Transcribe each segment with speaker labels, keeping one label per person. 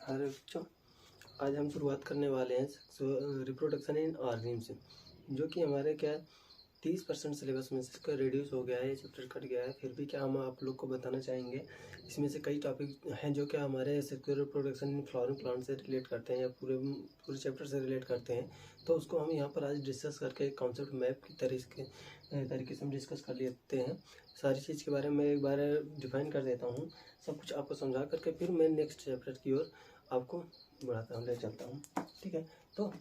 Speaker 1: अरे बच्चों, आज हम शुरुआत करने वाले हैं रिप्रोडक्शन इन ऑर्गेनिज्म, जो कि हमारे क्या 30% सिलेबस में से रिड्यूस हो गया है, ये चैप्टर कट गया है। फिर भी क्या हम आप लोग को बताना चाहेंगे, इसमें से कई टॉपिक हैं जो क्या हमारे sexual reproduction in flowering plant से रिलेट करते हैं या पूरे चैप्टर से रिलेट करते हैं। तो उसको हम यहाँ पर आज डिस्कस करके कॉन्सेप्ट मैप की तरीके से हम डिस्कस कर लेते हैं। सारी चीज़ के बारे में एक बार डिफाइन कर देता हूँ, सब कुछ आपको समझा करके फिर मैं नेक्स्ट चैप्टर की ओर आपको बढ़ाता हूँ, ले चलता हूँ। ठीक है, तो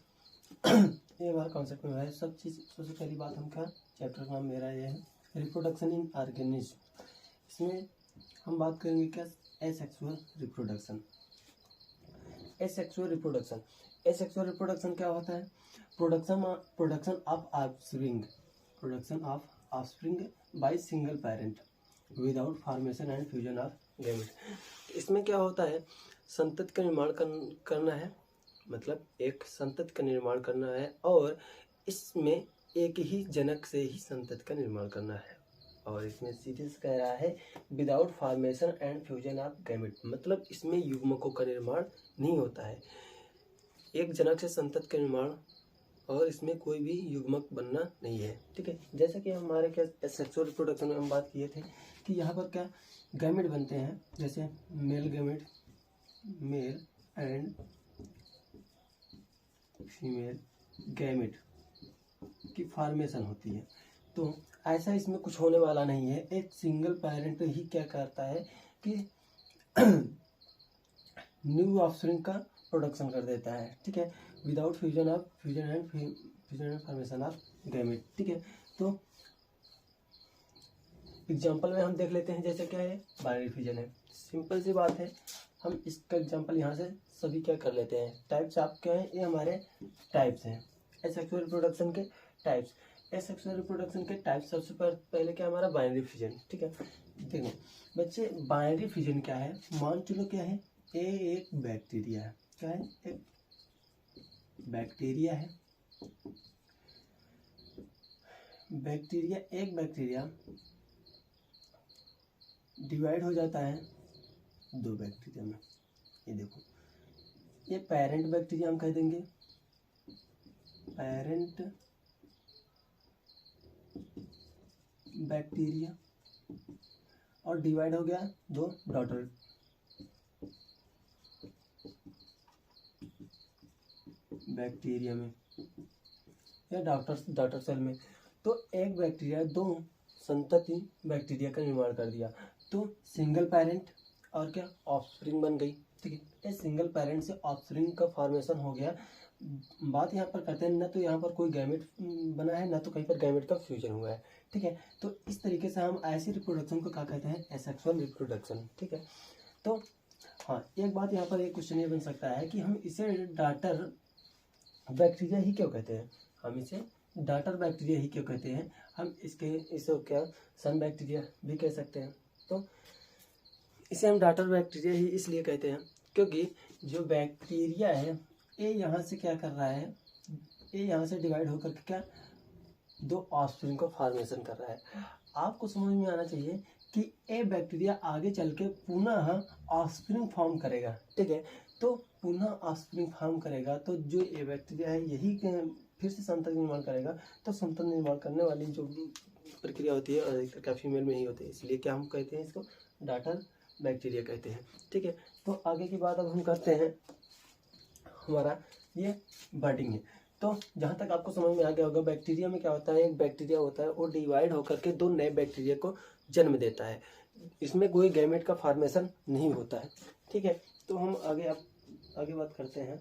Speaker 1: ये हमारा कॉन्सेप्ट में है सब चीज़। सबसे पहली बात हम क्या, चैप्टर का नाम मेरा ये है रिप्रोडक्शन इन ऑर्गेनिज्म। इसमें हम बात करेंगे क्या, asexual reproduction. Asexual reproduction, asexual reproduction क्या होता है? Production of offspring, production of offspring by single parent without formation and fusion of gamete. इसमें क्या होता है, संतति का निर्माण करना है, मतलब एक संतति का निर्माण करना है और इसमें एक ही जनक से ही संतति का निर्माण करना है। और इसमें सीधे से कह रहा है without formation and fusion of gamete, मतलब इसमें युग्मकों का निर्माण नहीं होता है, एक जनक से संतति का निर्माण और इसमें कोई भी युग्मक बनना नहीं है। ठीक है, जैसा कि हमारे क्या सेक्सुअल रिप्रोडक्शन में हम बात किए थे कि यहाँ पर क्या गैमेट बनते हैं, जैसे male gamete, mail and female gamete की फॉर्मेशन होती है। तो ऐसा इसमें कुछ होने वाला नहीं है, एक सिंगल पेरेंट ही क्या करता है कि न्यू ऑफस्प्रिंग का प्रोडक्शन कर देता है। ठीक है, without fusion and formation of gamete. ठीक है, तो एग्जांपल में हम देख लेते हैं, जैसे क्या है बाइनरी फ्यूजन है, सिंपल सी बात है। हम इसका एग्जांपल यहाँ से सभी क्या कर लेते हैं, टाइप्स आप क्या है, ये हमारे टाइप्स हैं एसेक्सुअल रिप्रोडक्शन के टाइप्स। एसेक्सुअल रिप्रोडक्शन के टाइप्स सबसे पहले क्या हमारा बाइनरी फ्यूजन। ठीक है, देखो बच्चे, बाइनरी फ्यूजन क्या है, मान चलो क्या है, ए एक बैक्टीरिया है, क्या है, एक बैक्टीरिया है, एक बैक्टीरिया डिवाइड हो जाता है दो बैक्टीरिया में। ये देखो, ये पेरेंट बैक्टीरिया हम कह देंगे, पेरेंट बैक्टीरिया, और डिवाइड हो गया दो डॉटर बैक्टीरिया में या डॉटर सेल में। तो एक बैक्टीरिया दो संतति बैक्टीरिया का निर्माण कर दिया, तो सिंगल पेरेंट और क्या ऑफस्प्रिंग बन गई। ठीक है, इस सिंगल पेरेंट से ऑफस्प्रिंग का फॉर्मेशन हो गया। बात यहाँ पर करते हैं, ना तो यहाँ पर कोई गैमेट बना है, ना तो कहीं पर गैमेट का फ्यूजन हुआ है। ठीक है, तो इस तरीके से हम ऐसी रिप्रोडक्शन को क्या कहते हैं, एसेक्सुअल रिप्रोडक्शन। ठीक है, तो हाँ, एक बात यहाँ पर एक क्वेश्चन ये बन सकता है कि हम इसे डॉटर बैक्टीरिया ही क्यों कहते हैं, हम इसे डॉटर बैक्टीरिया ही क्यों कहते हैं, हम इसे क्या सन बैक्टीरिया भी कह सकते हैं। तो इसे हम डॉटर बैक्टीरिया ही इसलिए कहते हैं क्योंकि जो बैक्टीरिया है ये यहाँ से क्या कर रहा है, ये यहाँ से डिवाइड होकर के क्या दो ऑफस्प्रिंग को फॉर्मेशन कर रहा है। आपको समझ में आना चाहिए कि ये बैक्टीरिया आगे चल के पुनः ऑफस्प्रिंग फॉर्म करेगा। ठीक है, तो पुनः ऑफस्प्रिंग फॉर्म करेगा, तो जो ये बैक्टीरिया है यही फिर से संतति निर्माण करेगा। तो संतति निर्माण करने वाली जो प्रक्रिया होती है अधिकतर क्या फीमेल में ही होती है, इसलिए क्या हम कहते हैं इसको डॉटर बैक्टीरिया कहते हैं। ठीक है, तो आगे की बात अब हम करते हैं, हमारा ये बर्डिंग है। तो जहाँ तक आपको समझ में आ गया होगा, बैक्टीरिया में क्या होता है, एक बैक्टीरिया होता है वो डिवाइड होकर के दो नए बैक्टीरिया को जन्म देता है, इसमें कोई गैमेट का फॉर्मेशन नहीं होता है। ठीक है, तो हम आगे बात करते हैं।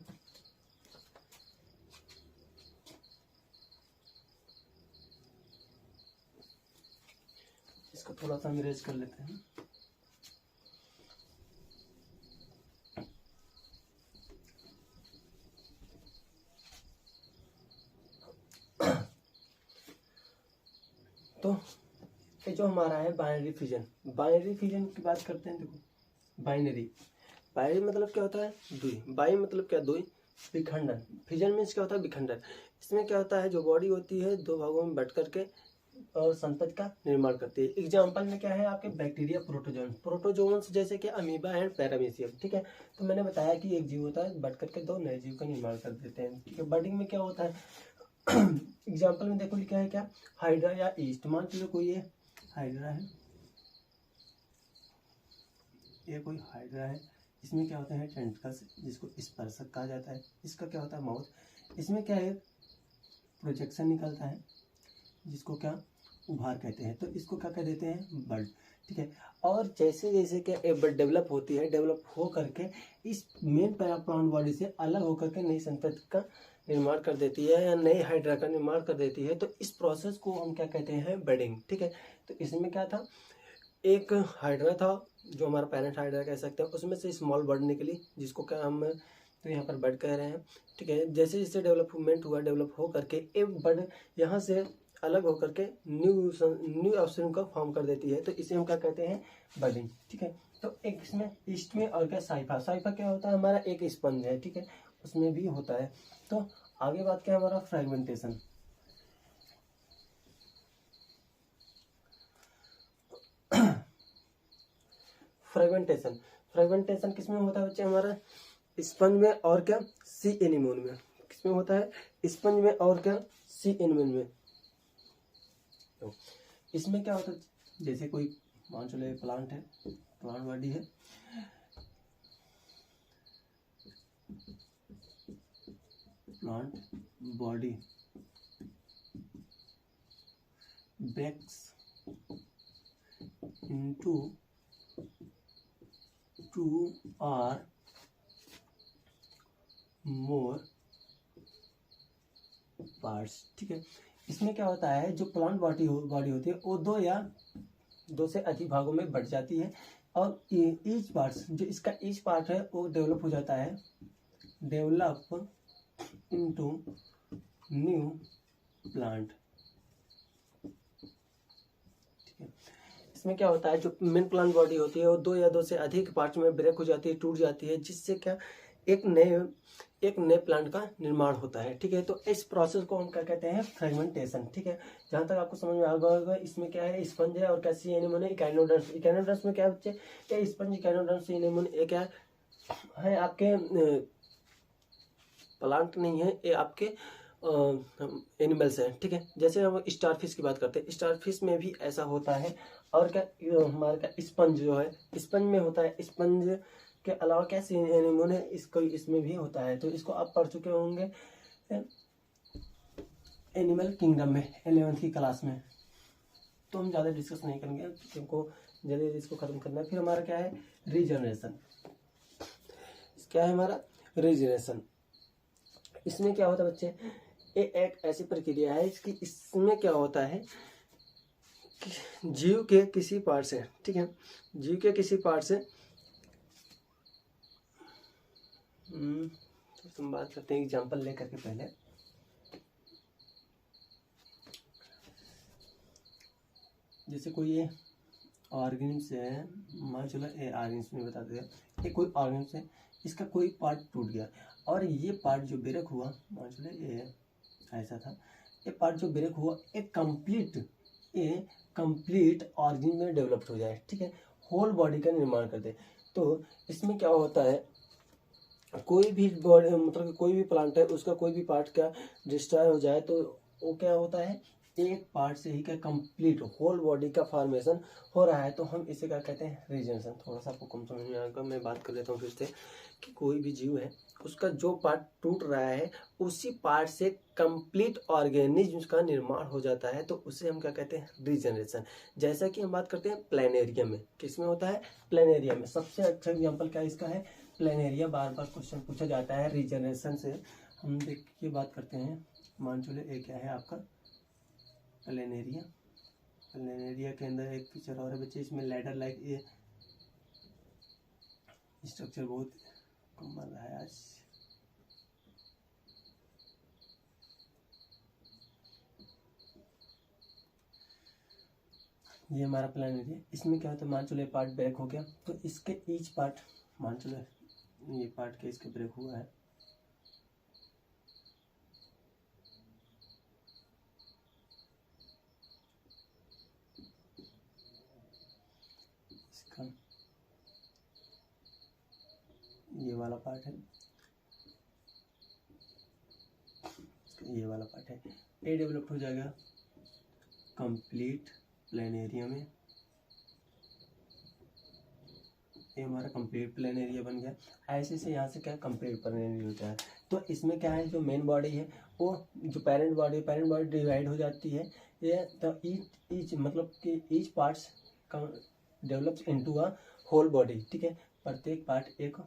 Speaker 1: इसको थोड़ा सा हम इरेज कर लेते हैं। तो ये जो हमारा है बाइनरी फ्यूजन, बाइनरी फ्यूजन की बात करते हैं। देखो बाइनरी मतलब क्या होता है, दुई, बाई मतलब क्या, दुई, विखंडन, फ्यूजन मीन्स क्या होता है, विखंडन। इसमें क्या होता है, जो बॉडी होती है दो भागों में बट करके और संतति का निर्माण करती है। एग्जाम्पल में क्या है आपके बैक्टीरिया, प्रोटोजोन, प्रोटोजोन्स जैसे कि अमीबा एंड पैरामीशियम, ठीक है। तो मैंने बताया कि एक जीव होता है बढ़ करके 2 नए जीव का निर्माण कर देते हैं, ठीक है। बर्डिंग में क्या होता है एग्जाम्पल में देखो लिखा है क्या, हाइड्रा या ईस्ट। मान लो कोई ये हाइड्रा है, ये कोई हाइड्रा है, इसमें क्या होता है टेंटिकल्स जिसको स्पर्शक कहा जाता है। इसका क्या होता है माउथ, इसमें क्या है प्रोजेक्शन निकलता है जिसको क्या उभार कहते हैं। तो इसको क्या कह देते हैं बल्ब, ठीक है। और जैसे जैसे क्या बल्ब डेवलप होती है, डेवलप हो करके इस मेन प्लांट बॉडी से अलग होकर के नई संतति का निर्माण कर देती है या नई हाइड्रा का निर्माण कर देती है। तो इस प्रोसेस को हम क्या कहते हैं बडिंग, ठीक है। तो इसमें क्या था, एक हाइड्रा था जो हमारा पेरेंट हाइड्रा कह सकते हैं, उसमें से स्मॉल बर्ड निकली जिसको क्या हम तो यहाँ पर बर्ड कह रहे हैं, ठीक है। जैसे जैसे डेवलपमेंट हुआ, डेवलप हो करके एक बर्ड यहाँ से अलग होकर के न्यू ऑप्शन का फॉर्म कर देती है। तो इसे हम क्या कहते हैं बर्डिंग, ठीक है। तो एक इसमें ईस्ट में और क्या साइफा, साइफा क्या होता है हमारा एक स्पंज है, ठीक है, उसमें भी होता है। तो आगे बात क्या है हमारा फ्रेगमेंटेशन। फ्रेगमेंटेशन, फ्रेगमेंटेशन किसमें होता है बच्चे हमारा स्पंज में और क्या सी एनिमोन में। किसमें होता है स्पंज में और क्या सी एनिमोन में। तो इसमें क्या होता है जैसे कोई मान चलो प्लांट है, प्लांट बॉडी है, plant body breaks into 2 or more parts, ठीक है। इसमें क्या होता है जो प्लांट बॉडी होती है वो 2 या 2 से अधिक भागों में बढ़ जाती है और ईच पार्ट्स जो इसका ईच पार्ट है वो डेवलप हो जाता है, डेवलप इनटू न्यू प्लांट, ठीक है। इसमें क्या होता है जो मेन प्लांट बॉडी होती है वो 2 या 2 से अधिक पार्ट में ब्रेक हो जाती है, टूट जाती है, जिससे क्या एक नए प्लांट का निर्माण होता है, ठीक है। तो इस प्रोसेस को हम क्या कहते हैं फ्रेगमेंटेशन, ठीक है। जहां तक आपको समझ में आ गया होगा इसमें क्या है स्पंज है और क्या सी एनिमोन है इकाइनोडर्म्स। इकाइनोडर्म्स में क्या बच्चे ये स्पंज इकाइनोडर्म्स सी एनिमोन ये क्या है आपके प्लांट नहीं है, ये आपके एनिमल्स हैं, ठीक है। जैसे हम स्टारफिश की बात करते हैं, स्टारफिश में भी ऐसा होता है। और क्या हमारा क्या स्पंज जो है स्पंज में होता है, स्पंज के अलावा क्या एनिमल है इसको इसमें भी होता है। तो इसको आप पढ़ चुके होंगे एनिमल किंगडम में 11th की क्लास में, तो हम ज़्यादा डिस्कस नहीं करेंगे क्योंकि जल्दी इसको खत्म करना है। फिर हमारा क्या है रीजनरेशन, क्या है हमारा रीजनरेशन। इसमें क्या होता है बच्चे ये एक ऐसी प्रक्रिया है इसमें क्या होता है कि जीव के किसी पार्ट से, ठीक है, जीव के किसी पार्ट से तो हम बात करते हैं एग्जांपल लेकर के पहले। जैसे कोई ये ऑर्गेनिम्स है, मान चलो ये ऑर्गेनिम्स में बता देते हैं ये कोई ऑर्गेनिम्स है, इसका कोई पार्ट टूट गया और ये पार्ट जो ब्रेक हुआ, मान चलो ये ऐसा था, ये पार्ट जो ब्रेक हुआ एक कंप्लीट ऑर्गेनिज्म में डेवलप्ड हो जाए, ठीक है, होल बॉडी का निर्माण कर दे। तो इसमें क्या होता है कोई भी बॉडी मतलब कोई भी प्लांट है उसका कोई भी पार्ट क्या डिस्ट्रॉय हो जाए तो वो क्या होता है एक पार्ट से ही क्या कंप्लीट होल बॉडी का फॉर्मेशन हो रहा है, तो हम इसे क्या कहते हैं रीजनरेशन। थोड़ा सा आपको कम समझ में आएगा, मैं बात कर लेता हूँ फिर से कि कोई भी जीव है उसका जो पार्ट टूट रहा है उसी पार्ट से कंप्लीट ऑर्गेनिज्म का निर्माण हो जाता है, तो उसे हम क्या कहते हैं रीजनरेशन। जैसा कि हम बात करते हैं प्लेनेरिया में, किसमें होता है प्लेनेरिया में। सबसे अच्छा एग्जाम्पल क्या इसका है प्लेनेरिया, बार बार क्वेश्चन पूछा जाता है रीजनरेशन से। हम देखिए बात करते हैं, मान चलो ये क्या है आपका प्लेनेरिया। प्लेनेरिया के अंदर एक फीचर और है बच्चे, इसमें लैडर लाइक ये स्ट्रक्चर बहुत कम बन रहा है आज। ये हमारा प्लेनेरिया, इसमें क्या होता है मान चलो ये पार्ट ब्रेक हो गया तो इसके ईच पार्ट, मान चलो ये पार्ट के इसके ब्रेक हुआ है, ये वाला पार्ट है, ये वाला पार्ट है। ये डेवलप्ड हो जाएगा कंप्लीट प्लेन एरिया में। ये हमारा कंप्लीट प्लेन एरिया बन गया। ऐसे से यहाँ से क्या कंप्लीट प्लेन एरिया होता है। तो इसमें क्या है, जो मेन बॉडी है वो जो पेरेंट बॉडी डिवाइड हो जाती है। ये तो ईच मतलब कि each parts develops into a whole body, ठीक है। प्रत्येक पार्ट एक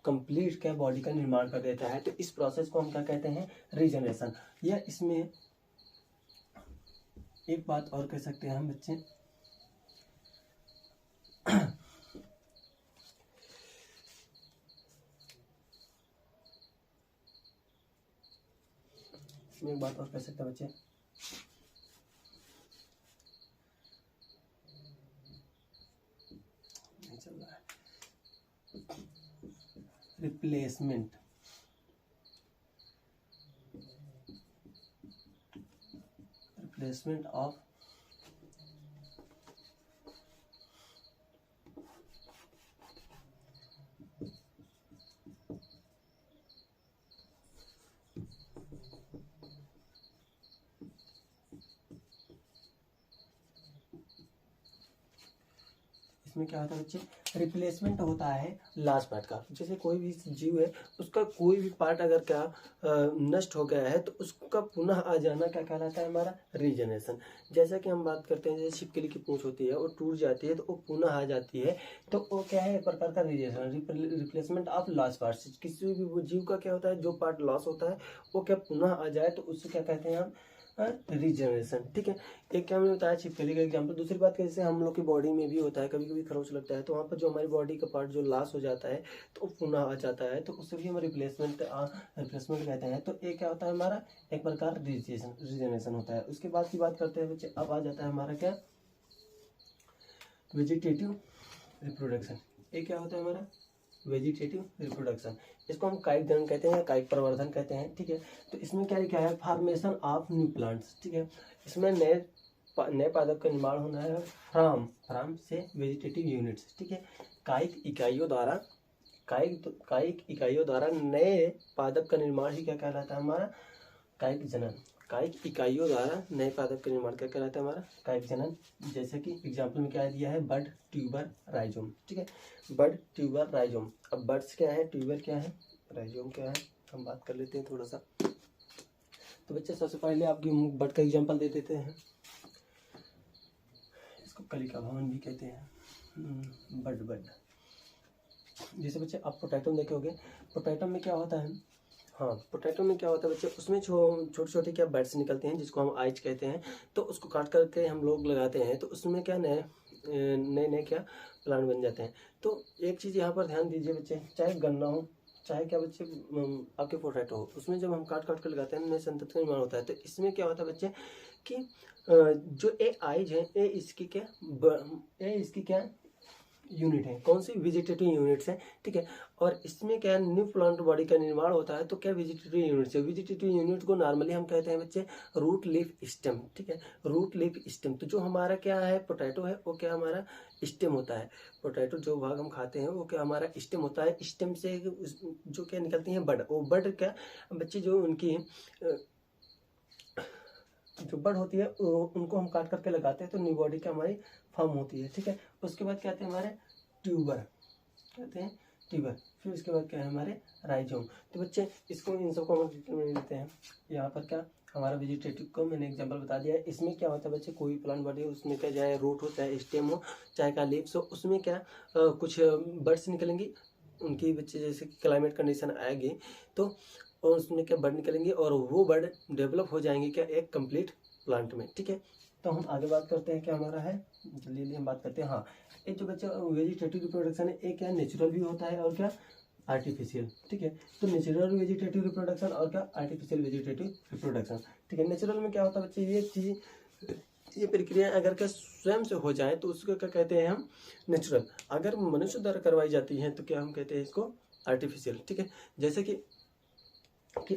Speaker 1: कंप्लीट क्या बॉडी का निर्माण कर देता है। तो इस प्रोसेस को हम क्या कहते हैं, रीजनरेशन। या इसमें एक बात और कह सकते हैं हम बच्चे, इसमें एक बात और कह सकते हैं बच्चे, नहीं चल रहा है, रिप्लेसमेंट ऑफ इसमें क्या होता है बच्चे, रिप्लेसमेंट होता है लास्ट पार्ट का। जैसे कोई भी जीव है, उसका कोई भी पार्ट अगर क्या नष्ट हो गया है तो उसका पुनः आ जाना क्या कहलाता है, हमारा रीजनरेशन। जैसा कि हम बात करते हैं, जैसे छिपकली की पूंछ होती है, वो टूट जाती है तो वो पुनः आ जाती है, तो वो क्या है, एक प्रकार का regeneration, replacement of lost part. किसी भी जीव का क्या होता है, जो पार्ट लॉस होता है वो क्या पुनः आ जाए तो उससे क्या कहते हैं हम, रीजनरेशन, ठीक है। एक क्या मैंने बताया छिपकली का एग्जाम्पल। दूसरी बात जैसे हम लोग की बॉडी में भी होता है, कभी कभी खरोच लगता है तो वहाँ पर जो हमारी बॉडी का पार्ट जो लॉस हो जाता है तो वो पुनः आ जाता है, तो उससे भी हम रिप्लेसमेंट कहते हैं। तो एक क्या होता है हमारा, एक प्रकार रीजनरेशन होता है। उसके बाद की बात करते हैं बच्चे, अब आ जाता है हमारा क्या, वेजिटेटिव रिप्रोडक्शन। ये क्या होता है हमारा, वेजिटेटिव रिप्रोडक्शन। इसको हम कायिक जनन कहते हैं या कायिक प्रवर्धन कहते हैं, ठीक है। तो इसमें क्या लिखा है, फॉर्मेशन ऑफ न्यू प्लांट्स, ठीक है। इसमें नए पादप का निर्माण होना है फ्रॉम से वेजिटेटिव यूनिट्स, ठीक है। कायिक इकाइयों द्वारा नए पादप का निर्माण ही क्या कहलाता है, हमारा कायिक जनन। कायिक इकाइयों द्वारा नए पादप का निर्माण क्या कहलाता है, हमारा कायिक जनन। जैसे कि एग्जाम्पल में क्या दिया है, बड, ट्यूबर, राइजोम, ठीक है। बड, ट्यूबर, राइजोम। अब बड्स क्या है, ट्यूबर क्या है, राइजोम क्या है, हम बात कर लेते हैं थोड़ा सा। तो बच्चे सबसे पहले आपकी बड का एग्जाम्पल दे देते हैं। इसको कलिका भवन भी कहते हैं, बड। जैसे बच्चे आप पोटैटो में देखे होंगे, पोटैटो में क्या होता है, हाँ, पोटैटो में क्या होता है बच्चे, उसमें छोटे छोटे क्या बड्स निकलते हैं जिसको हम आइज कहते हैं। तो उसको काट करके हम लोग लगाते हैं, तो उसमें क्या नए क्या प्लांट बन जाते हैं। तो एक चीज़ यहाँ पर ध्यान दीजिए बच्चे, चाहे गन्ना हो चाहे क्या बच्चे आपके पोटैटो हो, उसमें जब हम काट कर लगाते हैं नए संतति का निर्माण होता है। तो इसमें क्या होता है बच्चे कि जो ए आइज है, ये इसकी क्या यूनिट है, कौन सी, वेजिटेटिव यूनिट्स है, ठीक है। और इसमें क्या न्यू प्लांट बॉडी का निर्माण होता है, तो क्या वेजिटेटिव यूनिट्स है। वेजिटेटिव यूनिट को नॉर्मली हम कहते हैं बच्चे रूट लीफ स्टेम, ठीक है, रूट लीफ स्टेम। तो जो हमारा क्या है पोटैटो है, वो क्या हमारा स्टेम होता है। पोटैटो जो भाग हम खाते हैं वो क्या हमारा स्टेम होता है। स्टेम से जो क्या निकलती है बड, वो बड क्या बच्चे जो उनकी जो बड होती है उनको हम काट करके लगाते हैं तो न्यू बॉडी क्या हमारी फॉर्म होती है, ठीक है। उसके बाद क्या आते हैं हमारे ट्यूबर, कहते हैं ट्यूबर। फिर उसके बाद क्या है हमारे राइजोम। तो बच्चे इसको इन सबको हम डिटेल लेते हैं। यहाँ पर क्या हमारा वेजिटेटिव को मैंने एग्जांपल बता दिया है। इसमें क्या होता है बच्चे, कोई भी प्लांट बॉडी उसमें क्या चाहे रूट हो चाहे स्टेम हो चाहे का लीव्स हो, उसमें क्या कुछ बर्ड्स निकलेंगी उनकी बच्चे, जैसे क्लाइमेट कंडीशन आएगी तो और उसमें क्या बर्ड निकलेंगे और वो बर्ड डेवलप हो जाएंगे क्या एक कंप्लीट प्लांट में, ठीक है। तो हम आगे बात करते हैं, क्या हमारा है जल्दी हम बात करते हैं। हाँ, ये जो बच्चा वेजिटेटिव रिप्रोडक्शन है, एक क्या नेचुरल भी होता है और क्या आर्टिफिशियल, ठीक है। तो नेचुरल वेजिटेटिव रिप्रोडक्शन और क्या आर्टिफिशियल वेजिटेटिव रिप्रोडक्शन, ठीक है। नेचुरल में क्या होता है बच्चे, ये चीज ये प्रक्रिया अगर क्या स्वयं से हो जाए तो उसको क्या कहते हैं हम नेचुरल। अगर मनुष्य द्वारा करवाई जाती है तो क्या हम कहते हैं इसको आर्टिफिशियल, ठीक है। जैसे कि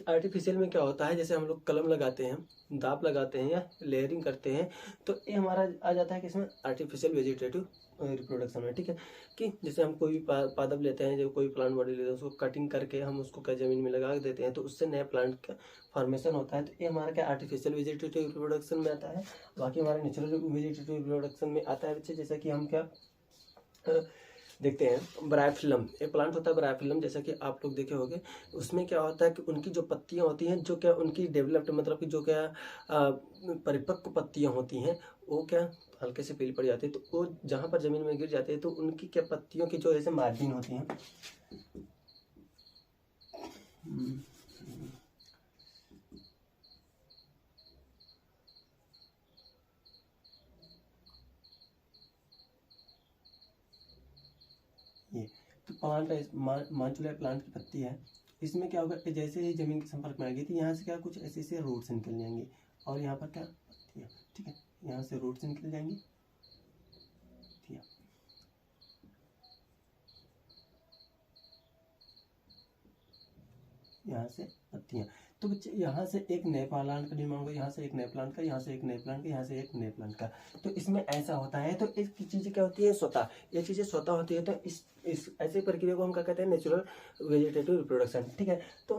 Speaker 1: आर्टिफिशियल में क्या होता है, जैसे हम लोग कलम लगाते हैं, दाब लगाते हैं या लेयरिंग करते हैं, तो ये हमारा आ जाता है कि इसमें आर्टिफिशियल वेजिटेटिव रिप्रोडक्शन में, ठीक है। कि जैसे हम कोई भी पादप लेते हैं, जो कोई प्लांट बॉडी लेते हैं, उसको कटिंग करके हम उसको क्या ज़मीन में लगा देते हैं, तो उससे नया प्लांट का फॉर्मेशन होता है। तो ये हमारा क्या आर्टिफिशियल वेजिटेटिव रिप्रोडक्शन में आता है। बाकी हमारा नेचुरल वेजिटेटिव रिप्रोडक्शन में आता है बच्चे, जैसे कि हम क्या देखते हैं, ब्रायोफिलम एक प्लांट होता है, ब्रायोफिलम, जैसा कि आप लोग देखे होंगे। उसमें क्या होता है कि उनकी जो पत्तियां होती हैं, जो क्या उनकी डेवलप्ड मतलब कि जो क्या परिपक्व पत्तियां होती हैं, वो क्या हल्के से पीली पड़ जाती है। तो वो जहाँ पर जमीन में गिर जाती है, तो उनकी क्या पत्तियों की जो ऐसे मार्जिन होती हैं, ये तो प्लांट मांचुला प्लांट की पत्ती है। इसमें क्या होगा कि जैसे ही जमीन के संपर्क में आएगी, तो यहाँ से क्या कुछ ऐसे ऐसे रूट्स निकल जाएंगे, और यहाँ पर क्या पत्तियाँ, ठीक है, यहाँ से रूट्स निकल जाएंगी, पत्तियाँ, यहाँ से पत्तियाँ। तो बच्चे यहाँ से एक नए प्लांट का निर्माण होगा, यहाँ से एक नए प्लांट का, यहाँ से एक नए प्लांट का, यहाँ से एक नए प्लांट का। तो इसमें ऐसा होता है। तो एक चीज़ें क्या होती है, स्वतः, ये चीज़ें स्वतः होती है। तो इस ऐसी प्रक्रिया को हम क्या कहते हैं, नेचुरल वेजिटेटिव रिप्रोडक्शन, ठीक है। तो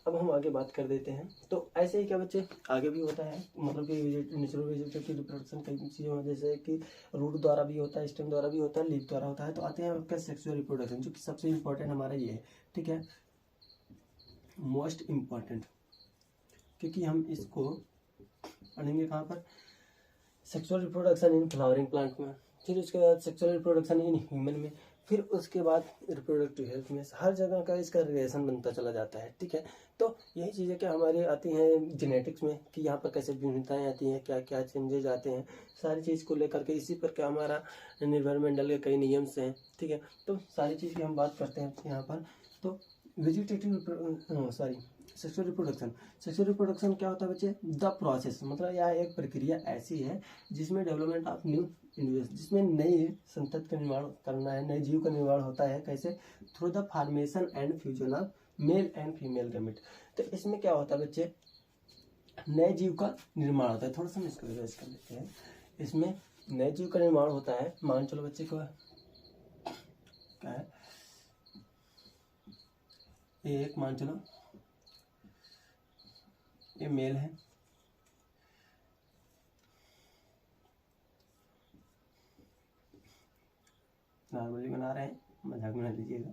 Speaker 1: अब हम आगे बात कर देते हैं। तो ऐसे ही क्या बच्चे आगे भी होता है, मतलब कि नेचुरल वेजिटेटिव रिप्रोडक्शन कई चीज़ों, जैसे कि रूट द्वारा भी होता है, स्टेम द्वारा भी होता है, लीफ द्वारा होता है। तो आते हैं आपका सेक्सुअल रिप्रोडक्शन, जो कि सबसे इंपॉर्टेंट हमारा ये है, ठीक है, मोस्ट इम्पॉर्टेंट, क्योंकि हम इसको पढ़ेंगे कहाँ पर, sexual reproduction in flowering plant में, फिर उसके बाद सेक्सुअल रिप्रोडक्शन इन ह्यूमन में, फिर उसके बाद रिप्रोडक्टिव हेल्थ में। हर जगह का इसका रिलेशन बनता चला जाता है, ठीक है। तो यही चीज़ें क्या हमारी आती हैं जेनेटिक्स में, कि यहाँ पर कैसे विभिन्नताएं आती हैं, क्या क्या चेंजेज आते हैं, सारी चीज़ को लेकर के। इसी पर क्या हमारा एनवायरमेंटल के कई नियम्स हैं, ठीक है। तो सारी चीज़ की हम बात करते हैं यहाँ पर। तो वेजिटेटिव सेक्सुअल रिप्रोडक्शन क्या होता है बच्चे, द प्रोसेस, मतलब यह एक प्रक्रिया ऐसी है जिसमें डेवलपमेंट ऑफ न्यू इंडिविजुअल, जिसमें नई संतति का निर्माण करना है, नए जीव का निर्माण होता है। कैसे, through the formation and fusion of male and female gamete. तो इसमें क्या होता है बच्चे, नए जीव का निर्माण होता है। थोड़ा सा इसको रिवाइज कर लेते हैं। इसमें नए जीव का निर्माण होता है। मान चलो बच्चे को क्या है, एक मान चलो ये मेल है, नॉर्मली बना रहे हैं, मजाक बना लीजिएगा।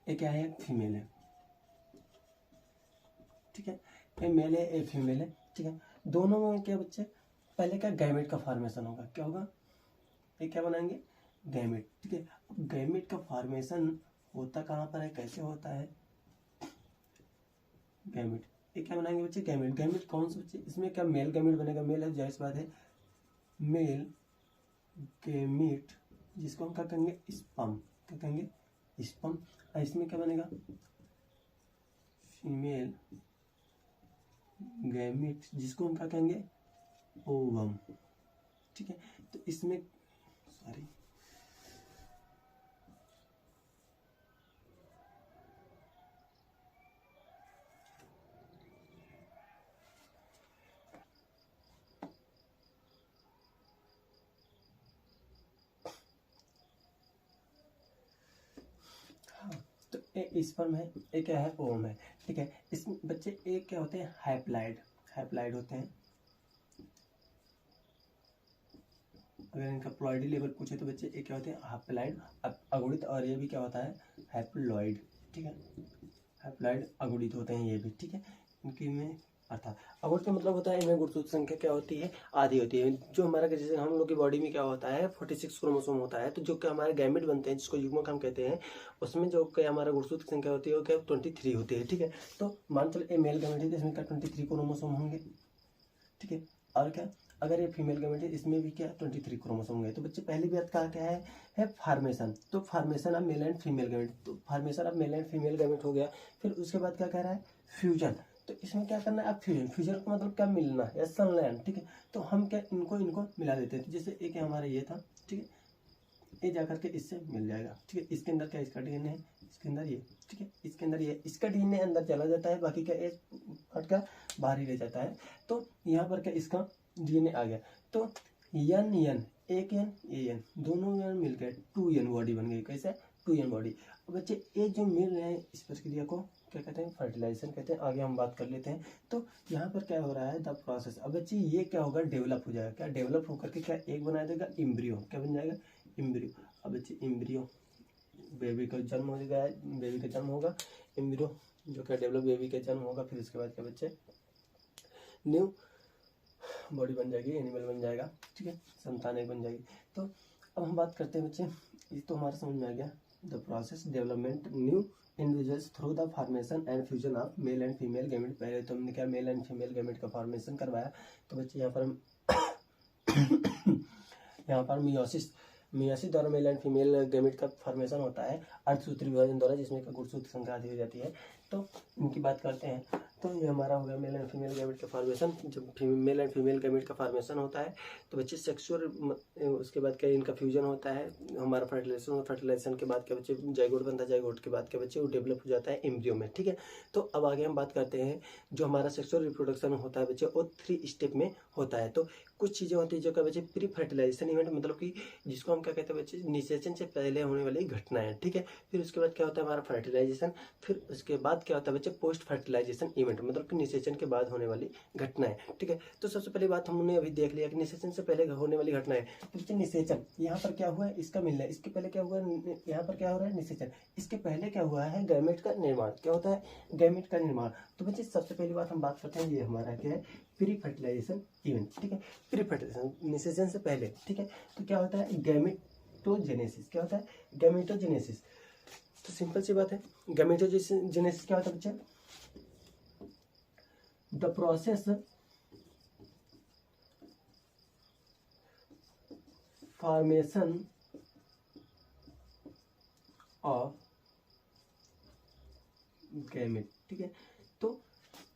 Speaker 1: ये क्या है, फीमेल है, ठीक है। ये मेल है, ये फीमेल है, ठीक है। दोनों में क्या बच्चे, पहले क्या गैमेट का फॉर्मेशन होगा, क्या होगा, ये क्या बनाएंगे, गैमेट, ठीक है। अब गैमेट का फॉर्मेशन होता कहाँ पर है, कैसे होता है, गैमेट, ये क्या बनाएंगे बच्चे, गैमेट। गैमेट कौन से बच्चे, इसमें क्या मेल गैमेट बनेगा, मेल है, जाहिर सी बात है, मेल गैमेट, जिसको हम क्या कहेंगे, स्पर्म, क्या कहेंगे, स्पर्म। इसमें क्या बनेगा, फीमेल गैमेट, जिसको हम क्या कहेंगे, ओवम, ठीक है। तो इसमें सॉरी, तो एक स्पर्म है, एक क्या है, ओवम है, ठीक है। इसमें बच्चे एक क्या होते हैं, हैप्लाइड, हैप्लाइड होते हैं। अगर इनका प्लॉइडी लेवल पूछे तो बच्चे एक क्या होते हैं, हैप्लाइड अगुणित, और ये भी क्या होता है, हैप्लॉइड, ठीक है। हैप्लॉइड अगुणित होते हैं ये भी, ठीक है। इनकी में अर्थात अगुणित का मतलब होता है, इनमें गुणसूत्र संख्या क्या होती है, आधी होती है। जो हमारा जैसे हम लोग की बॉडी में क्या होता है, 46 क्रोमोसोम होता है। तो जो क्या हमारे गैमेट बनते हैं, जिसको युग्मक हम कहते हैं, उसमें जो क्या हमारा गुणसूत्र संख्या होती है, वो क्या 23 होती है, ठीक है। तो मान चलो ये मेल गैमेट है, तो इसमें क्या 23 क्रोमोसोम होंगे, ठीक है। और क्या, अगर ये फीमेल गैमेट है, इसमें भी क्या 23 क्रोमोसोम होंगे। तो बच्चे पहली बात कहा क्या है फॉर्मेशन। तो formation of male and female gamete, तो formation of male and female gamete हो गया। फिर उसके बाद क्या कह रहा है, फ्यूजन। तो इसमें क्या करना है, अब फ्यूजन, फ्यूजन का मतलब क्या, मिलना या संलयन, ठीक है। तो हम क्या इनको मिला देते हैं। तो जैसे एक हमारा ये था, ठीक है, ये जाकर के इससे मिल जाएगा, ठीक है। इसके अंदर क्या, इसका डीएनए है, इसके अंदर ये, ठीक है, इसके अंदर ये, इसका डीएनए अंदर चला जाता है, बाकी क्या एक पार्ट का बाहर ही रह जाता है। तो यहाँ पर क्या इसका डीएनए आ गया। तो यन एक एन ए एन दोनों एन मिलकर 2n बॉडी बन गई। कैसे 2n बॉडी। अब बच्चे ये जो मिल रहे हैं इस प्रक्रिया को क्या कहते हैं, फर्टिलाइजेशन कहते हैं। आगे हम बात कर लेते हैं। तो यहाँ पर क्या हो रहा है, द प्रोसेस। अब बच्चे ये क्या होगा, डेवलप हो जाएगा। क्या डेवलप होकर के क्या एक बना देगा, एम्ब्रियो। क्या बन जाएगा, एम्ब्रियो। अब बच्चे एम्ब्रियो, बेबी का जन्म हो जाएगा, बेबी का जन्म होगा, एम्ब्रियो जो क्या डेवलप बेबी का जन्म होगा। फिर उसके बाद क्या बच्चे, न्यू बॉडी बन जाएगी, एनिमल बन जाएगा। ठीक है, संतान एक बन जाएगी। तो अब हम बात करते हैं बच्चे, ये तो हमारा समझ में आ गया। The process development new individuals through the formation and fusion of male and female gamete. पहले तो हमने क्या मेल एंड फीमेल गैमेट का फॉर्मेशन करवाया। तो बच्चे यहाँ पर हम यहाँ पर मियोसिस द्वारा मेल एंड फीमेल गैमेट का फॉर्मेशन होता है अर्धसूत्री विभाजन द्वारा, जिसमें का गुणसूत्र संख्या आदि हो जाती है। तो इनकी बात करते हैं। तो ये हमारा हो गया मेल एंड फीमेल गैमेट का फॉर्मेशन। जब मेल एंड फीमेल गैमेट का फॉर्मेशन होता है तो बच्चे सेक्सुअल, उसके बाद क्या इनका फ्यूजन होता है, हमारा फर्टिलाइजेशन के बाद क्या बच्चे जाइगोट बनता है, जाइगोट के बाद क्या बच्चे वो डेवलप हो जाता है एम्ब्रियो में। ठीक है, तो अब आगे हम बात करते हैं। जो हमारा सेक्सुअल रिप्रोडक्शन होता है बच्चे वो 3 स्टेप में होता है। तो कुछ चीज़ें होती है जो क्या बच्चे प्री फर्टिलाइजेशन इवेंट, मतलब कि जिसको हम क्या कहते हैं बच्चे, निषेचन से पहले होने वाली घटनाएं। ठीक है, फिर उसके बाद क्या होता है हमारा फर्टिलाइजेशन। फिर उसके बाद क्या होता है बच्चे पोस्ट फर्टिलाइजेशन इवेंट, मतलब कि निषेचन के बाद होने वाली घटनाएं। ठीक है, तो सबसे पहली बात हमने अभी देख लिया कि निषेचन से पहले होने वाली घटनाएं। तो बच्चे निषेचन, यहाँ पर क्या हुआ है, इसका मिलना है। इसके पहले क्या हुआ है, यहाँ पर क्या हो रहा है, निषेचन। इसके पहले क्या हुआ है, गैमेट का निर्माण। क्या होता है, गैमेट का निर्माण। तो बच्चे सबसे पहली बात हम बात करते हैं, ये हमारा क्या है, प्री फर्टिलाइजेशन इवेंट। ठीक है, प्री फर्टिलाइजेशन निषेचन से पहले। ठीक है, तो क्या होता है, गैमेटोजेनेसिस। क्या होता है, गैमेटोजेनेसिस। तो सिंपल सी बात है, गैमेटोजेनेसिस क्या होता है बच्चे, the process formation of gamete. ठीक है, तो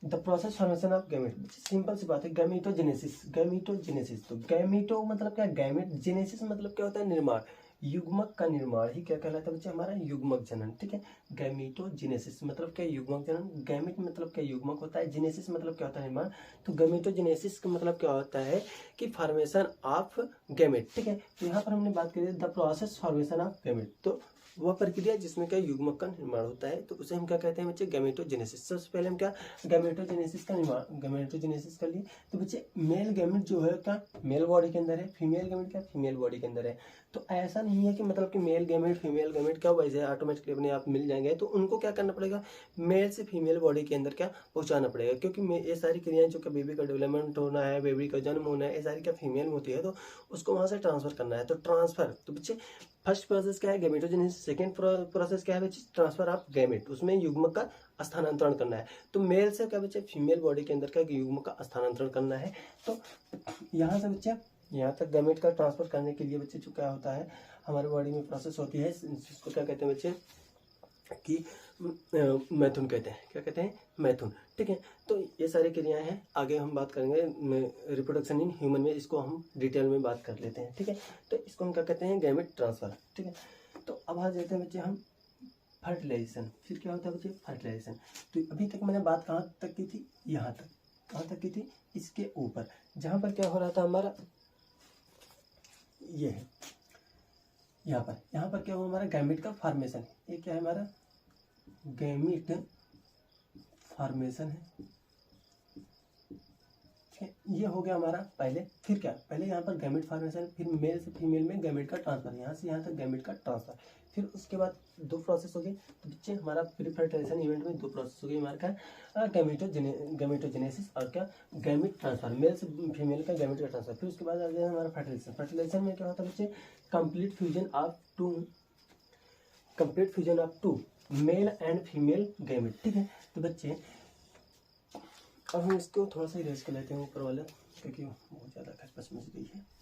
Speaker 1: the process formation of gamete, simple सी बात है, गैमेटोजेनेसिस। तो गैमेटो मतलब क्या, गैमेट, जेनेसिस मतलब क्या होता है, निर्माण। युग्मक का निर्माण ही क्या कहलाता है बच्चे, हमारा युग्मक जनन। ठीक है, गैमेटोजेनेसिस मतलब क्या, युग्मक जनन। गैमेट मतलब क्या, युग्मक होता है। जेनेसिस मतलब क्या होता है, निर्माण। तो गैमेटोजेनेसिस का मतलब क्या होता है कि फॉर्मेशन ऑफ गैमेट। ठीक है, तो यहाँ पर हमने बात करी the process formation of gamete, तो वह प्रक्रिया जिसमें क्या युग्मक का निर्माण होता है, तो उसे हम क्या कहते हैं बच्चे, गैमेटोजेनेसिस। सबसे पहले हम क्या गैमेटोजेनेसिस का निर्माण, गैमेटोजेनेसिस कर लिए। तो बच्चे मेल गैमेट जो है क्या मेल बॉडी के अंदर है, फीमेल गैमेट क्या फीमेल बॉडी के अंदर है। तो ऐसा नहीं है कि मतलब कि मेल गैमेट फीमेल गैमेट क्या वैसे ऑटोमेटिकली अपने आप मिल जाएंगे। तो उनको क्या करना पड़ेगा, मेल से फीमेल बॉडी के अंदर क्या पहुंचाना पड़ेगा, क्योंकि ये सारी क्रियाएं जो कि बेबी का डेवलपमेंट होना है, बेबी का जन्म होना है, ये सारी क्या फीमेल में होती है। तो उसको वहां से ट्रांसफर करना है। तो ट्रांसफर, तो बच्चे फर्स्ट प्रोसेस क्या है, गैमेटोजेनेसिस। सेकंड प्रोसेस क्या है बच्चे, ट्रांसफर ऑफ गैमेट, उसमें युग्मक का स्थानांतरण करना है। तो मेल से क्या बच्चे फीमेल बॉडी के अंदर क्या युग्मक का स्थानांतरण करना है। तो यहाँ से बच्चे यहाँ तक गैमेट का ट्रांसफर करने के लिए बच्चे जो क्या होता है हमारे बॉडी में प्रोसेस होती है, जिसको क्या कहते हैं बच्चे कि मैथुन कहते हैं। क्या कहते हैं, मैथुन। ठीक है, तो ये सारी क्रियाएं हैं। आगे हम बात करेंगे रिप्रोडक्शन इन ह्यूमन में, इसको हम डिटेल में बात कर लेते हैं। ठीक है, तो इसको हम क्या कहते हैं, गैमेट ट्रांसफर। ठीक है, तो अब आ जाते हैं बच्चे हम फर्टिलाइजेशन। फिर क्या होता है बच्चे, फर्टिलाइजेशन। तो अभी तक मैंने बात कहाँ तक की थी, यहाँ तक। कहाँ तक की थी, इसके ऊपर, जहाँ पर क्या हो रहा था हमारा, ये है यहाँ पर क्या हुआ हमारा गैमेट का फॉर्मेशन। ये क्या है हमारा, गैमेट फॉर्मेशन है। ये हो गया हमारा पहले। फिर क्या, पहले यहाँ पर गैमेट फॉर्मेशन, फिर मेल से फीमेल में गैमेट का ट्रांसफर, यहाँ से यहाँ तक गैमेट का ट्रांसफर। फिर उसके बाद 2 प्रोसेस हो गए। तो बच्चे हमारा प्री फर्टिलाइजेशन इवेंट में 2 प्रोसेस हो गए हमारे का, गैमेटोजेनेसिस और क्या गैमेट ट्रांसफर, मेल से फीमेल का गैमेट का ट्रांसफर। फिर उसके बाद आ गया हमारा फर्टिलाइजेशन। फर्टिलाइजेशन में क्या होता है बच्चे, complete fusion of two male and female gamete. ठीक है, तो बच्चे अब हम इसको थोड़ा सा इरेज कर लेते हैं ऊपर वाला, क्योंकि बहुत ज़्यादा खसपस मच गई है।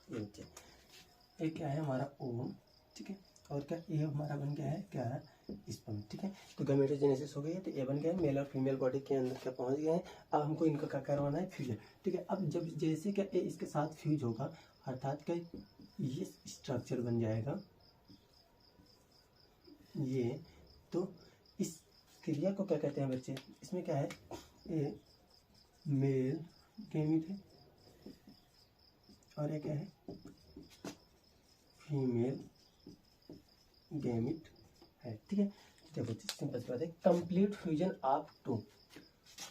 Speaker 1: ये बच्चे ये क्या है हमारा ओवम। ठीक है, और क्या ये हमारा बन गया है क्या स्पर्म। ठीक है, तो गैमेटोजेनेसिस हो गई है, तो ये बन गया है, मेल और फीमेल बॉडी के अंदर क्या पहुंच गए हैं। अब हमको इनका क्या करवाना है, फ्यूजन। ठीक है, अब जब जैसे क्या ये इसके साथ फ्यूज होगा, अर्थात क्या ये स्ट्रक्चर बन जाएगा ये, तो इस क्रिया को क्या कहते हैं बच्चे, इसमें क्या है, ए मेल गैमीट है और ये क्या है, फीमेल गैमीट है। ठीक है, देखो सिंपल सी बात है, कंप्लीट फ्यूजन ऑफ टू,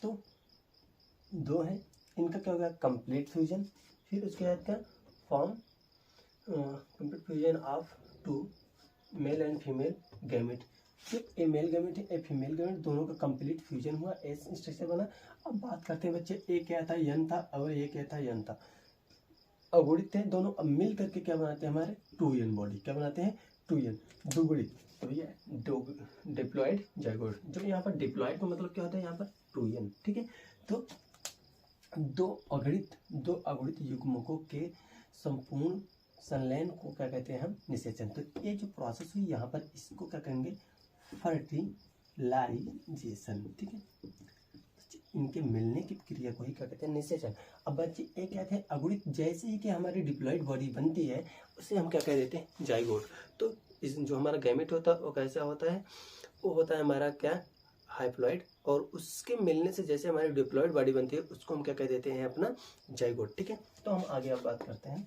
Speaker 1: तो दो है, इनका क्या होगा, कंप्लीट फ्यूजन, फिर उसके बाद क्या, form complete fusion of two male and female gamete, फिर a male gamete a female gamete, दोनों का कंप्लीट फ्यूजन हुआ, एस स्ट्रक्चर बना। अब बात करते हैं बच्चे, ए क्या था, यन था, और ये क्या था, यन था, अगुणित थे दोनों, अब मिल करके क्या बनाते हैं हमारे 2n बॉडी, क्या बनाते हैं 2n, दुगुणित, तो ये डिप्लॉयड जाइगोट, जो यहाँ पर डिप्लॉयड का मतलब क्या होता है, यहाँ पर 2n। ठीक है, तो दो अगुणित युग्मकों के संपूर्ण संलयन को क्या कहते हैं हम, निषेचन। तो ये जो प्रोसेस हुई यहाँ पर, इसको क्या कहेंगे, फर्टिलाइजेशन। ठीक है, इनके मिलने की क्रिया को ही क्या कहते हैं, निषेचन। अब बच्चे ये क्या थे, अगुणित, जैसे ही कि हमारी डिप्लॉयड बॉडी बनती है उसे हम क्या कह देते हैं, जाइगोट। तो इस जो हमारा गैमेट होता है वो कैसा होता है, वो होता है हमारा क्या, हाइप्लॉइड, और उसके मिलने से जैसे हमारी डिप्लॉयड बॉडी बनती है उसको हम क्या कह देते हैं, अपना जाइगोट। ठीक है, तो हम आगे अब बात करते हैं।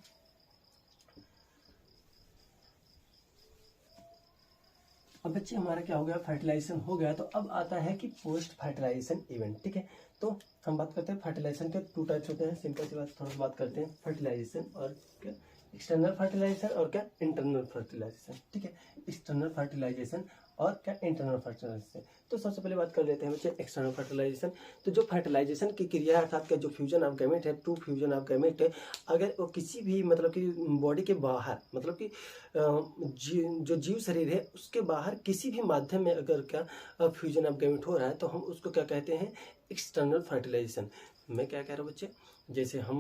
Speaker 1: अब बच्चे हमारा क्या हो गया, फर्टिलाइजेशन हो गया, तो अब आता है कि पोस्ट फर्टिलाइजेशन इवेंट। ठीक है, तो हम बात करते हैं फर्टिलाइजेशन के 2 टाइप्स होते हैं, सिंपल सी बात, थोड़ा सा बात करते हैं फर्टिलाइजेशन और क्या, एक्सटर्नल फर्टिलाइजेशन और क्या, इंटरनल फर्टिलाइजेशन। ठीक है, एक्सटर्नल फर्टिलाइजेशन और क्या, इंटरनल फर्टिलाइजेशन। तो सबसे पहले बात कर लेते हैं बच्चे एक्सटर्नल फर्टिलाइजेशन। तो जो फर्टिलाइजेशन की क्रिया है, अर्थात क्या, जो फ्यूजन ऑफ गैमेट है, टू फ्यूजन ऑफ गैमेट है, अगर वो किसी भी मतलब कि बॉडी के बाहर, मतलब कि जो जीव शरीर है उसके बाहर किसी भी माध्यम में अगर क्या फ्यूजन ऑफ गैमेट हो रहा है, तो हम उसको क्या कहते हैं, एक्सटर्नल फर्टिलाइजेशन। मैं क्या कह रहा हूँ बच्चे, जैसे हम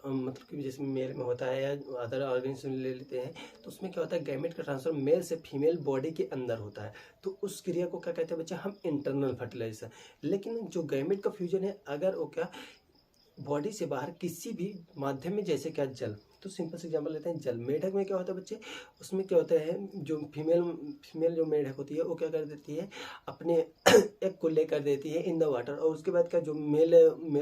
Speaker 1: मतलब कि जैसे मेल में होता है या अदर ऑर्गेनिज्म ले लेते हैं, तो उसमें क्या होता है, गैमेट का ट्रांसफर मेल से फीमेल बॉडी के अंदर होता है, तो उस क्रिया को क्या कहते हैं बच्चे, हम इंटरनल फर्टिलाइजेशन। लेकिन जो गैमेट का फ्यूजन है, अगर वो क्या बॉडी से बाहर किसी भी माध्यम में, जैसे क्या जल, तो सिंपल से एग्जांपल लेते हैं जल, मेढक में क्या होता है बच्चे, उसमें क्या होता है, जो फीमेल जो मेढक होती है वो क्या कर देती है, अपने एग को लेकर देती है इन द वाटर, और उसके बाद क्या, जो मेल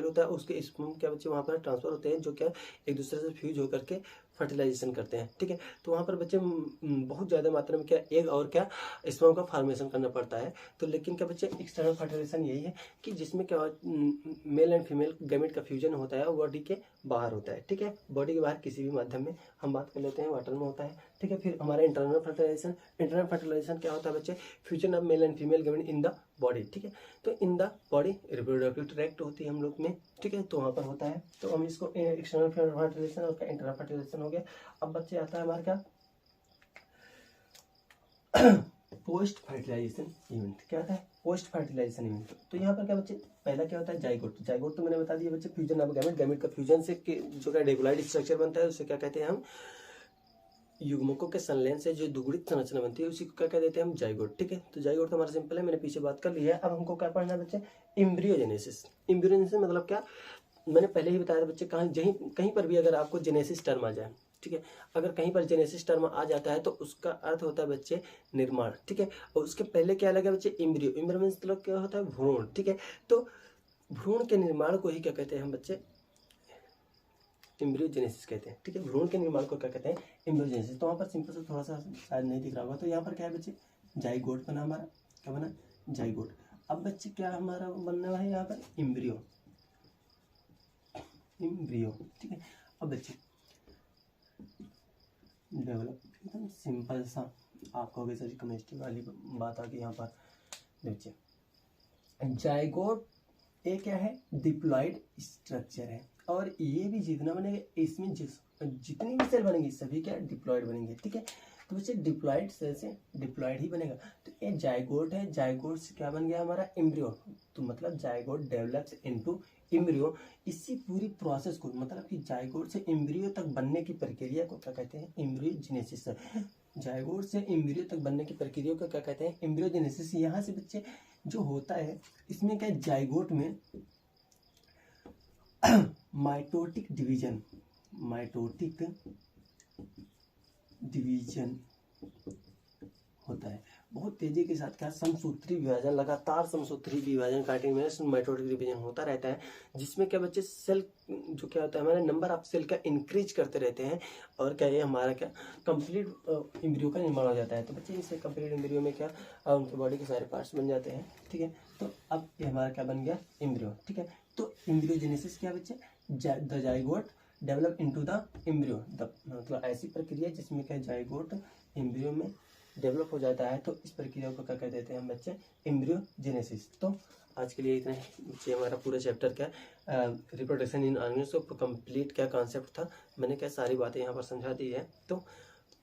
Speaker 1: होता है उसके स्पर्म क्या बच्चे वहाँ पर ट्रांसफर होते हैं, जो क्या एक दूसरे से फ्यूज होकर के फर्टिलाइजेशन करते हैं। ठीक है, तो वहाँ पर बच्चे बहुत ज़्यादा मात्रा में क्या एग और क्या स्पर्म का फॉर्मेशन करना पड़ता है। तो लेकिन क्या बच्चे, एक्सटर्नल फर्टिलाइजेशन यही है कि जिसमें क्या मेल एंड फीमेल गैमेट का फ्यूजन होता है, बॉडी के बाहर होता है। ठीक है, बॉडी के बाहर किसी भी माध्यम में, हम बात कर लेते हैं वाटर में होता है। ठीक है, फिर हमारा इंटरनल फर्टिलाइजेशन क्या होता है बच्चे, fusion of male and female gamete in the body. ठीक है, तो in the body reproductive tract होती है हम लोग में। ठीक है, तो वहाँ पर होता है, तो हम इसको एक्सटर्नल फर्टिलाइजेशन और इंटरनल फर्टिलाइजेशन हो गया। अब बच्चे आता है हमारा क्या, पोस्ट फर्टिलाइजेशन इवेंट। क्या होता है, पोस्ट फर्टिलाइजेशन इवेंट। तो यहाँ पर क्या बच्चे, पहला क्या होता है, जाइगोट। जाइगोट तो मैंने बता दिया बच्चे, फ्यूजन ऑफ गैमेट, गैमेट का फ्यूजन से जो क्या डिप्लॉयड स्ट्रक्चर बनता है उसे क्या कहते हैं हम, युग्मकों के संलयन से जो दुगुणित संरचना बनती है उसी को क्या कह देते हैं हम, जाइगोट। ठीक है, तो जाइगोट तो हमारा सिंपल है, मैंने पीछे बात कर ली है। अब हमको क्या पढ़ना है बच्चे, एम्ब्रियोजेनेसिस। एम्ब्रियोजेनेसिस मतलब क्या, मैंने पहले ही बताया था बच्चे, कहीं पर भी अगर आपको जेनेसिस टर्म आ जाए, ठीक है, अगर कहीं पर जेनेसिस टर्म आ जाता है तो उसका अर्थ होता है बच्चे निर्माण। ठीक है, और उसके पहले क्या लगा बच्चे, एम्ब्रियो। एम्ब्रियो मतलब क्या होता है, भ्रूण। ठीक है, तो भ्रूण के निर्माण को ही क्या कहते हैं हम बच्चे, एम्ब्रियोजेनेसिस कहते हैं। ठीक है, भ्रूण के निर्माण को क्या कहते हैं, एम्ब्रियोजेनेसिस। तो वहाँ पर सिंपल से थोड़ा सा शायद नहीं दिख रहा होगा, तो यहाँ पर क्या है बच्चे, जाइगोट बना हमारा, क्या बना, जाइगोट। अब बच्चे क्या हमारा बनना है यहाँ पर, एम्ब्रियो। ठीक है, अब बच्चे डेवलप, एकदम सिंपल सा, आप कहोगे सर केमिस्ट्री वाली बात आ गई यहाँ पर। देखिए, जाइगोट ये क्या है, डिप्लॉयड स्ट्रक्चर है, और ये भी जितना बनेगा, इसमें जितनी भी सेल बनेंगी सभी क्या डिप्लॉयड बनेंगे। ठीक है, तो बच्चे डिप्लॉयड सेल से डिप्लॉयड ही बनेगा। तो ये जाइगोट है, जाइगोट से क्या बन गया हमारा, एम्ब्रियो। तो मतलब जाइगोट डेवलप्स इनटू एम्ब्रियो। इसी पूरी प्रोसेस को, मतलब कि जाइगोट से एम्ब्रियो तक बनने की प्रक्रिया को क्या कहते हैं, एम्ब्रियोजेनेसिस। जाइगोट से एम्ब्रियो तक बनने की प्रक्रिया को क्या कहते हैं, एम्ब्रियोजेनेसिस। यहाँ से बच्चे जो होता है, इसमें क्या, जाइगोट में माइटोटिक डिवीजन होता है। बहुत तेजी के साथ क्या समसूत्री विभाजन, लगातार समसूत्री विभाजन कार्टिलेजिनस माइटोटिक डिवीजन होता रहता है, जिसमें क्या बच्चे सेल जो क्या होता है हमारे नंबर ऑफ सेल का इंक्रीज करते रहते हैं और क्या ये हमारा क्या कंप्लीट एम्ब्रियो का निर्माण हो जाता है। तो बच्चे इससे कंप्लीट एम्ब्रियो में क्या उनके बॉडी के सारे पार्ट्स बन जाते हैं। ठीक है, तो अब ये हमारा क्या बन गया एम्ब्रियो। ठीक है, तो एम्ब्रियोजेनेसिस क्या बच्चे, the zygote develop into the embryo, मतलब ऐसी प्रक्रिया जिसमें क्या जाइगोट एम्ब्रियो में डेवलप हो जाता है। तो इस प्रक्रिया को क्या कह देते हैं हम बच्चे, एम्ब्रियोजेनेसिस। तो आज के लिए इतना ही बच्चे, हमारा पूरा चैप्टर क्या रिप्रोडक्शन इन ऑर्गेनिज्म को कंप्लीट क्या कॉन्सेप्ट था, मैंने क्या सारी बातें यहाँ पर समझा दी है। तो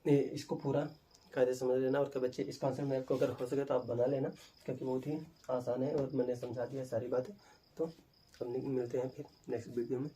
Speaker 1: इसको पूरा कायदे समझ लेना और क्या बच्चे इस कॉन्सेप्ट में आपको अगर हो सके तो आप बना लेना, क्योंकि बहुत ही आसान है और मैंने समझा दिया सारी बातें। तो हम मिलते हैं फिर नेक्स्ट वीडियो में।